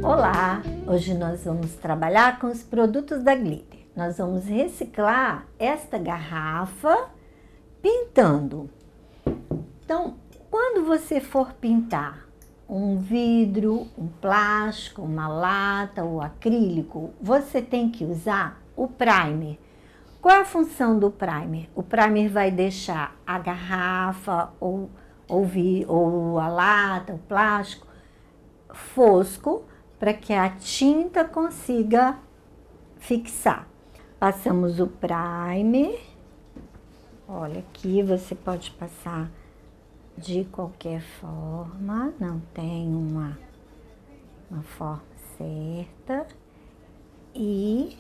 Olá! Hoje nós vamos trabalhar com os produtos da Glitter. Nós vamos reciclar esta garrafa pintando. Então, quando você for pintar um vidro, um plástico, uma lata ou acrílico, você tem que usar o primer. Qual é a função do primer? O primer vai deixar a garrafa ou a lata, o plástico, fosco, para que a tinta consiga fixar. Passamos o primer. Olha, aqui você pode passar de qualquer forma, não tem uma forma certa. E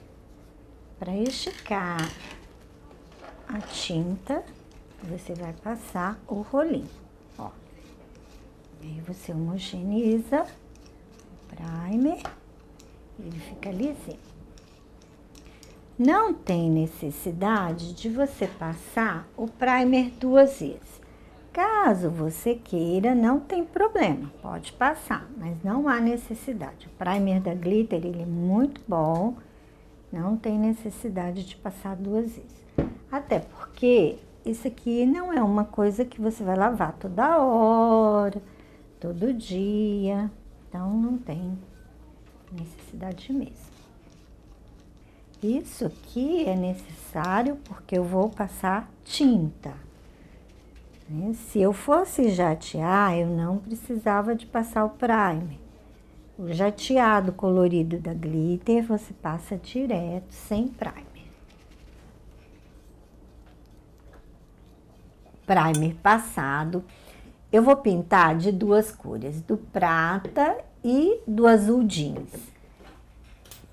para esticar a tinta, você vai passar o rolinho, ó. Aí você homogeneiza o primer, ele fica lisinho. Não tem necessidade de você passar o primer 2 vezes. Caso você queira, não tem problema, pode passar, mas não há necessidade. O primer da Glitter, ele é muito bom, não tem necessidade de passar 2 vezes. Até porque isso aqui não é uma coisa que você vai lavar toda hora, todo dia, então não tem necessidade mesmo. Isso aqui é necessário porque eu vou passar tinta. Se eu fosse jatear, eu não precisava de passar o primer. O jateado colorido da Glitter, você passa direto, sem primer. Primer passado, eu vou pintar de 2 cores, do prata e do azul jeans.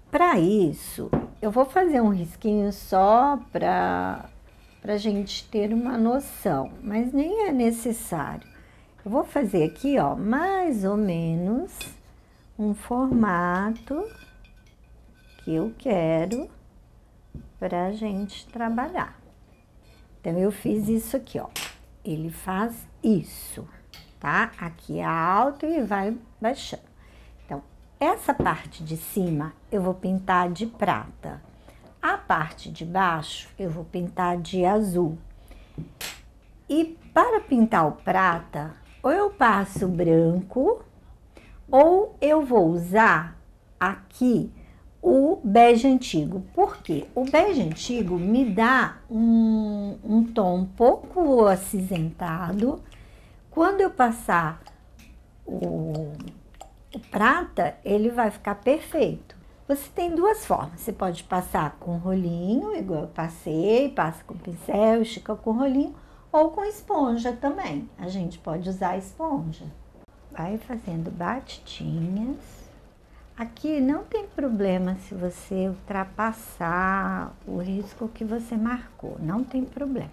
Para isso, eu vou fazer um risquinho só para a gente ter uma noção, mas nem é necessário. Eu vou fazer aqui, ó, mais ou menos um formato que eu quero para a gente trabalhar. Então, eu fiz isso aqui, ó. Ele faz isso, tá? Aqui é alto e vai baixando. Então, essa parte de cima eu vou pintar de prata. A parte de baixo eu vou pintar de azul. E para pintar o prata, ou eu passo branco, ou eu vou usar aqui o bege antigo. Por quê? O bege antigo me dá um tom um pouco acinzentado. Quando eu passar o prata, ele vai ficar perfeito. Você tem 2 formas. Você pode passar com rolinho, igual eu passei, passa com pincel, estica com rolinho, ou com esponja também. A gente pode usar a esponja. Vai fazendo batidinhas. Aqui não tem problema se você ultrapassar o risco que você marcou, não tem problema.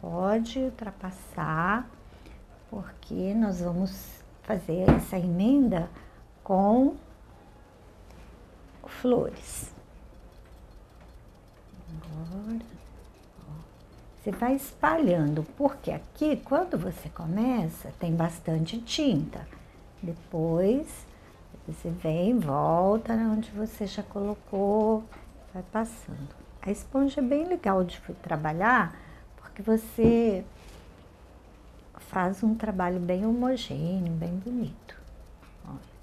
Pode ultrapassar, porque nós vamos fazer essa emenda com flores. Agora, ó, você vai espalhando, porque aqui, quando você começa, tem bastante tinta. Depois, você vem, volta onde você já colocou, vai passando. A esponja é bem legal de trabalhar, porque você faz um trabalho bem homogêneo, bem bonito. Olha.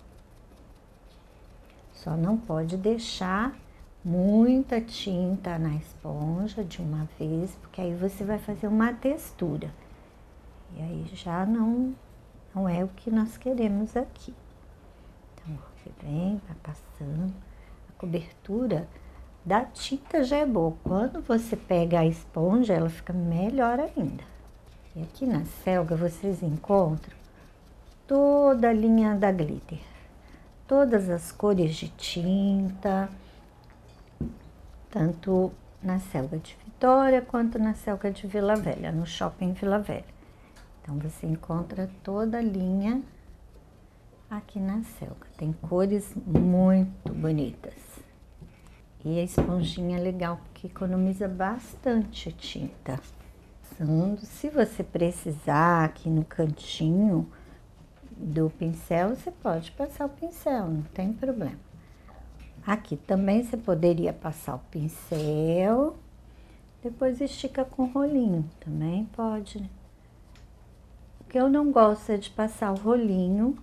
Só não pode deixar muita tinta na esponja de uma vez, porque aí você vai fazer uma textura. E aí já não é o que nós queremos aqui. Então, você vem, vai passando. A cobertura da tinta já é boa. Quando você pega a esponja, ela fica melhor ainda. E aqui na Selga vocês encontram toda a linha da Glitter. Todas as cores de tinta, tanto na Selga de Vitória quanto na Selga de Vila Velha, no Shopping Vila Velha. Então, você encontra toda a linha aqui na Selga. Tem cores muito bonitas. E a esponjinha é legal, porque economiza bastante tinta. Se você precisar aqui no cantinho, do pincel, você pode passar o pincel, não tem problema. Aqui também você poderia passar o pincel, depois estica com o rolinho, também pode, né? O que eu não gosto é de passar o rolinho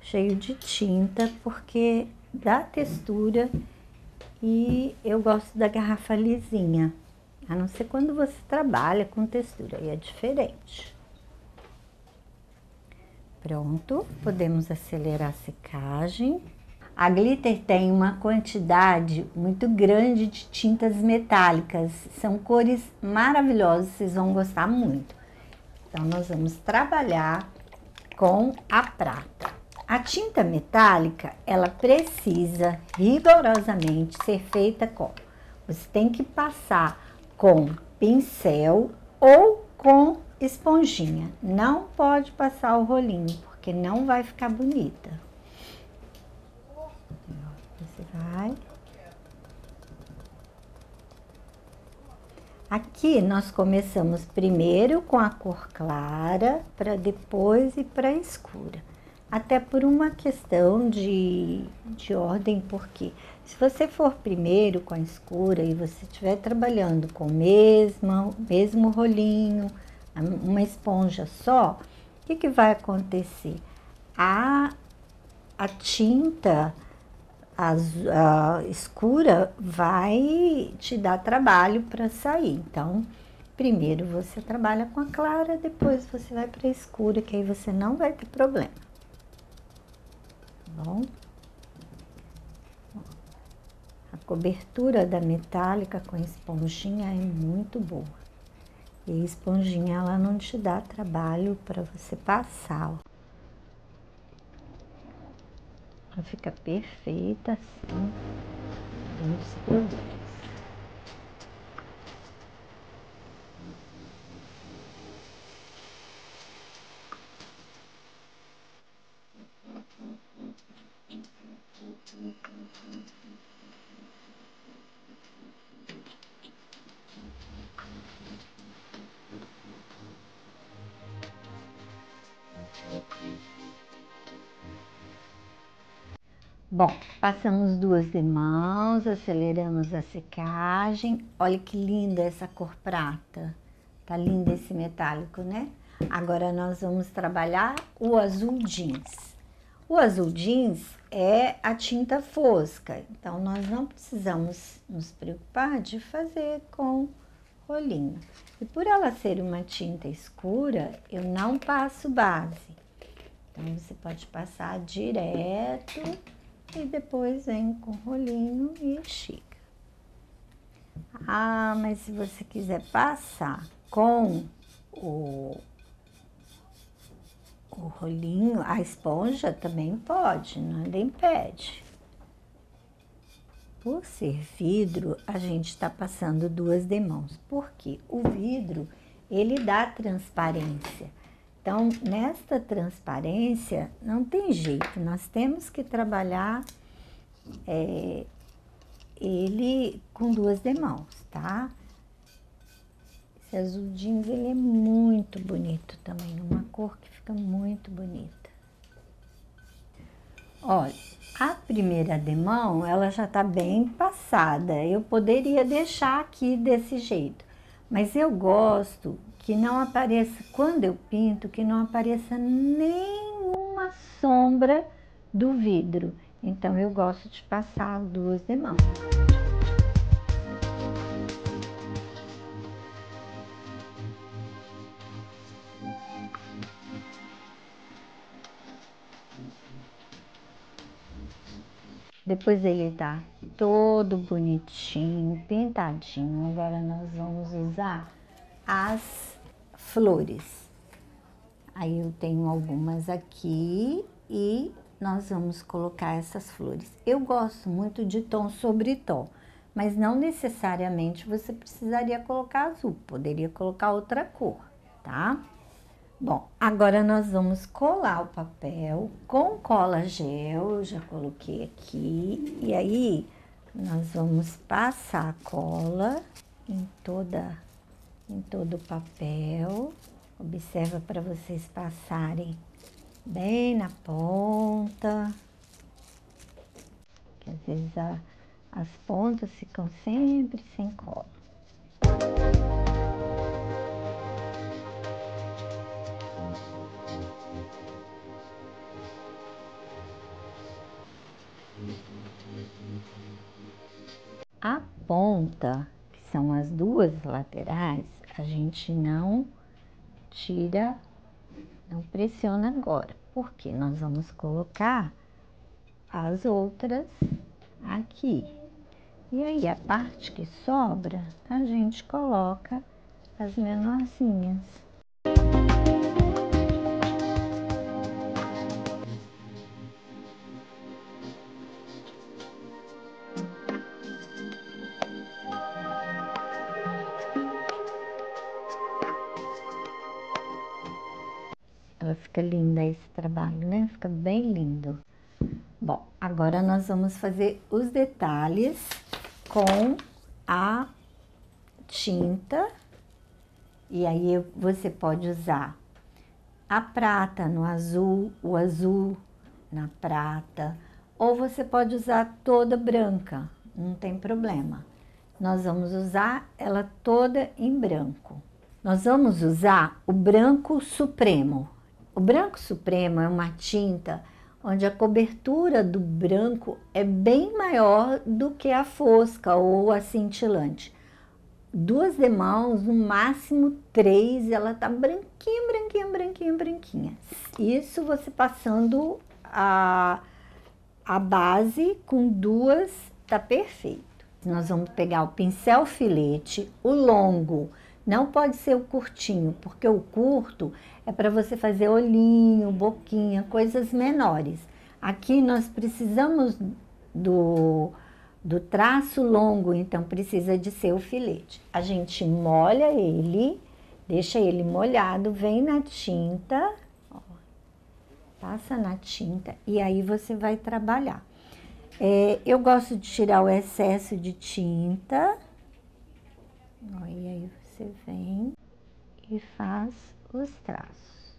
cheio de tinta, porque dá textura e eu gosto da garrafa lisinha, a não ser quando você trabalha com textura, aí é diferente. Pronto, podemos acelerar a secagem. A Glitter tem uma quantidade muito grande de tintas metálicas, são cores maravilhosas, vocês vão gostar muito. Então, nós vamos trabalhar com a prata. A tinta metálica, ela precisa rigorosamente ser feita com... Você tem que passar com pincel ou com esponjinha. Não pode passar o rolinho, porque não vai ficar bonita. Você vai... Aqui nós começamos primeiro com a cor clara, para depois ir para a escura. Até por uma questão de ordem, porque se você for primeiro com a escura e você estiver trabalhando com o mesmo rolinho, uma esponja só, o que vai acontecer? A tinta a escura vai te dar trabalho para sair. Então, primeiro você trabalha com a clara, depois você vai para a escura, que aí você não vai ter problema. Tá bom? A cobertura da metálica com esponjinha é muito boa. E a esponjinha, ela não te dá trabalho para você passar, ó. Ela fica perfeita assim, muitos problemas. Bom, passamos duas demãos, aceleramos a secagem. Olha que linda essa cor prata. Tá lindo esse metálico, né? Agora nós vamos trabalhar o azul jeans. O azul jeans é a tinta fosca, então nós não precisamos nos preocupar de fazer com rolinho. E por ela ser uma tinta escura, eu não passo base. Então você pode passar direto e depois vem com rolinho e estica. Ah, mas se você quiser passar com o rolinho, a esponja também pode, nada impede. Por ser vidro, a gente está passando duas demãos, porque o vidro, ele dá transparência. Então, nesta transparência, não tem jeito, nós temos que trabalhar ele com duas demãos, tá? Esse azul jeans, ele é muito bonito também, uma cor que fica muito bonita. Olha, a primeira demão, ela já tá bem passada, eu poderia deixar aqui desse jeito, mas eu gosto que não apareça, quando eu pinto, que não apareça nenhuma sombra do vidro. Então, eu gosto de passar duas demãos. Depois ele tá todo bonitinho, pintadinho. Agora nós vamos usar as flores. Aí eu tenho algumas aqui e nós vamos colocar essas flores. Eu gosto muito de tom sobre tom, mas não necessariamente você precisaria colocar azul, poderia colocar outra cor, tá? Bom, agora nós vamos colar o papel com cola gel, eu já coloquei aqui, e aí nós vamos passar a cola em todo o papel. Observa para vocês passarem bem na ponta, que às vezes as pontas ficam sempre sem cola. A ponta, que são as duas laterais, a gente não tira, não pressiona agora, porque nós vamos colocar as outras aqui. E aí, a parte que sobra, a gente coloca as menorzinhas. Ela fica linda esse trabalho, né? Fica bem lindo. Bom, agora nós vamos fazer os detalhes com a tinta. E aí você pode usar a prata no azul, o azul na prata, ou você pode usar toda branca, não tem problema. Nós vamos usar ela toda em branco. Nós vamos usar o branco supremo. O branco supremo é uma tinta onde a cobertura do branco é bem maior do que a fosca ou a cintilante. 2 demãos, no máximo 3, ela tá branquinha, branquinha, branquinha, branquinha. Isso você passando a base com 2, tá perfeito. Nós vamos pegar o pincel filete, o longo, não pode ser o curtinho, porque o curto é para você fazer olhinho, boquinha, coisas menores. Aqui nós precisamos do traço longo, então precisa de ser o filete. A gente molha ele, deixa ele molhado, vem na tinta, ó, passa na tinta e aí você vai trabalhar. Eu gosto de tirar o excesso de tinta, ó, e aí você vem e faz os traços.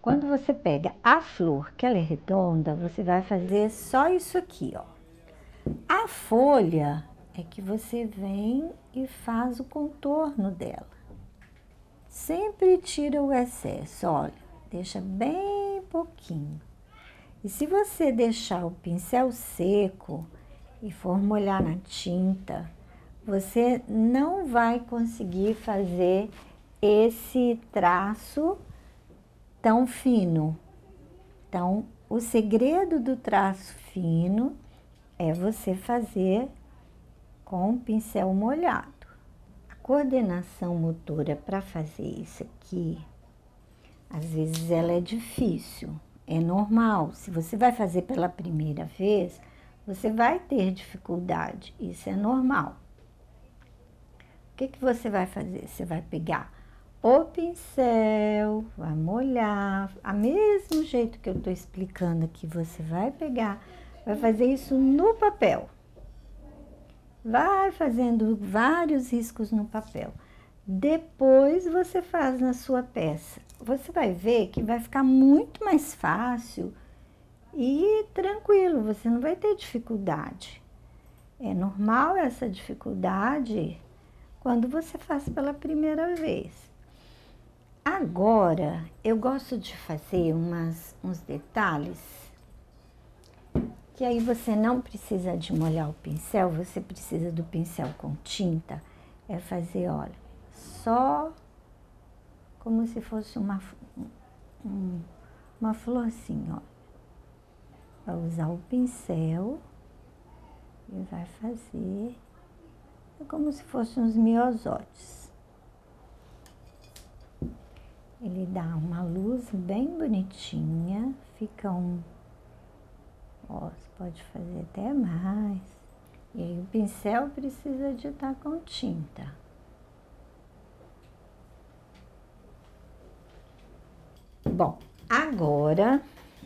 Quando você pega a flor, que ela é redonda, você vai fazer só isso aqui, ó. A folha é que você vem e faz o contorno dela. Sempre tira o excesso, olha, deixa bem pouquinho. E se você deixar o pincel seco e for molhar na tinta, você não vai conseguir fazer esse traço tão fino. Então, o segredo do traço fino é você fazer com o pincel molhado. A coordenação motora para fazer isso aqui, às vezes ela é difícil, é normal. Se você vai fazer pela primeira vez, você vai ter dificuldade, isso é normal. O que você vai fazer? Você vai pegar o pincel, vai molhar, a mesmo jeito que eu tô explicando aqui, você vai pegar, vai fazer isso no papel. Vai fazendo vários riscos no papel. Depois você faz na sua peça. Você vai ver que vai ficar muito mais fácil e tranquilo, você não vai ter dificuldade. É normal essa dificuldade quando você faz pela primeira vez. Agora, eu gosto de fazer uns detalhes que aí você não precisa de molhar o pincel, você precisa do pincel com tinta. É fazer, olha, só como se fosse uma florzinha, ó. Vai usar o pincel e vai fazer como se fossem uns miosótis. Ele dá uma luz bem bonitinha, fica ó, você pode fazer até mais. E aí o pincel precisa de estar com tinta. Bom, agora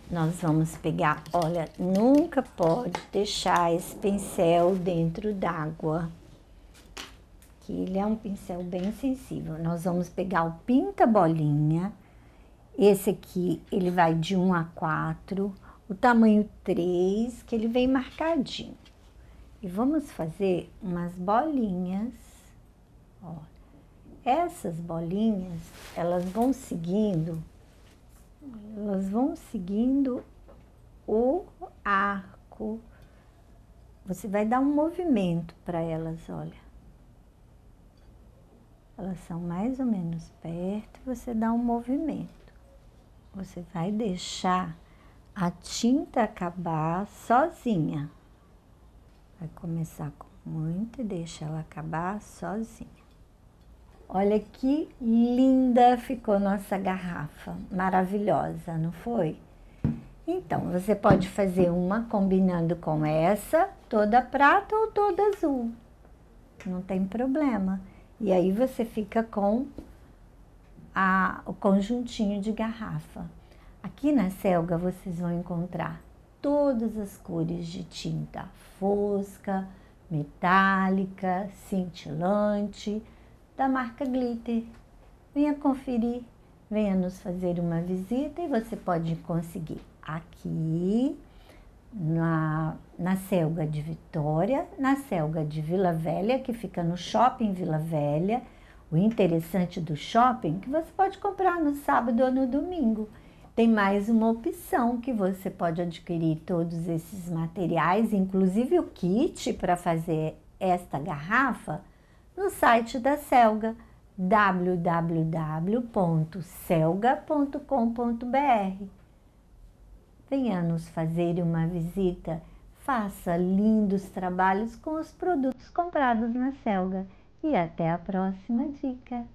nós vamos pegar, olha, nunca pode deixar esse pincel dentro d'água. aqui, ele é um pincel bem sensível. Nós vamos pegar o pinta bolinha. Esse aqui, ele vai de 1 a 4, o tamanho 3, que ele vem marcadinho. E vamos fazer umas bolinhas, ó. Essas bolinhas, elas vão seguindo o arco. Você vai dar um movimento para elas, olha. Elas são mais ou menos perto, você dá um movimento. Você vai deixar a tinta acabar sozinha. Vai começar com muito e deixa ela acabar sozinha. Olha que linda ficou nossa garrafa, maravilhosa, não foi? Então, você pode fazer uma combinando com essa, toda prata ou toda azul, não tem problema. E aí você fica com o conjuntinho de garrafa. Aqui na Selga vocês vão encontrar todas as cores de tinta fosca, metálica, cintilante, da marca Glitter. Venha conferir, venha nos fazer uma visita e você pode conseguir aqui na Selga de Vitória, na Selga de Vila Velha, que fica no Shopping Vila Velha. O interessante do shopping é que você pode comprar no sábado ou no domingo. Tem mais uma opção que você pode adquirir todos esses materiais, inclusive o kit para fazer esta garrafa, no site da Selga, www.selga.com.br. Venha nos fazer uma visita, faça lindos trabalhos com os produtos comprados na Selga. E até a próxima dica!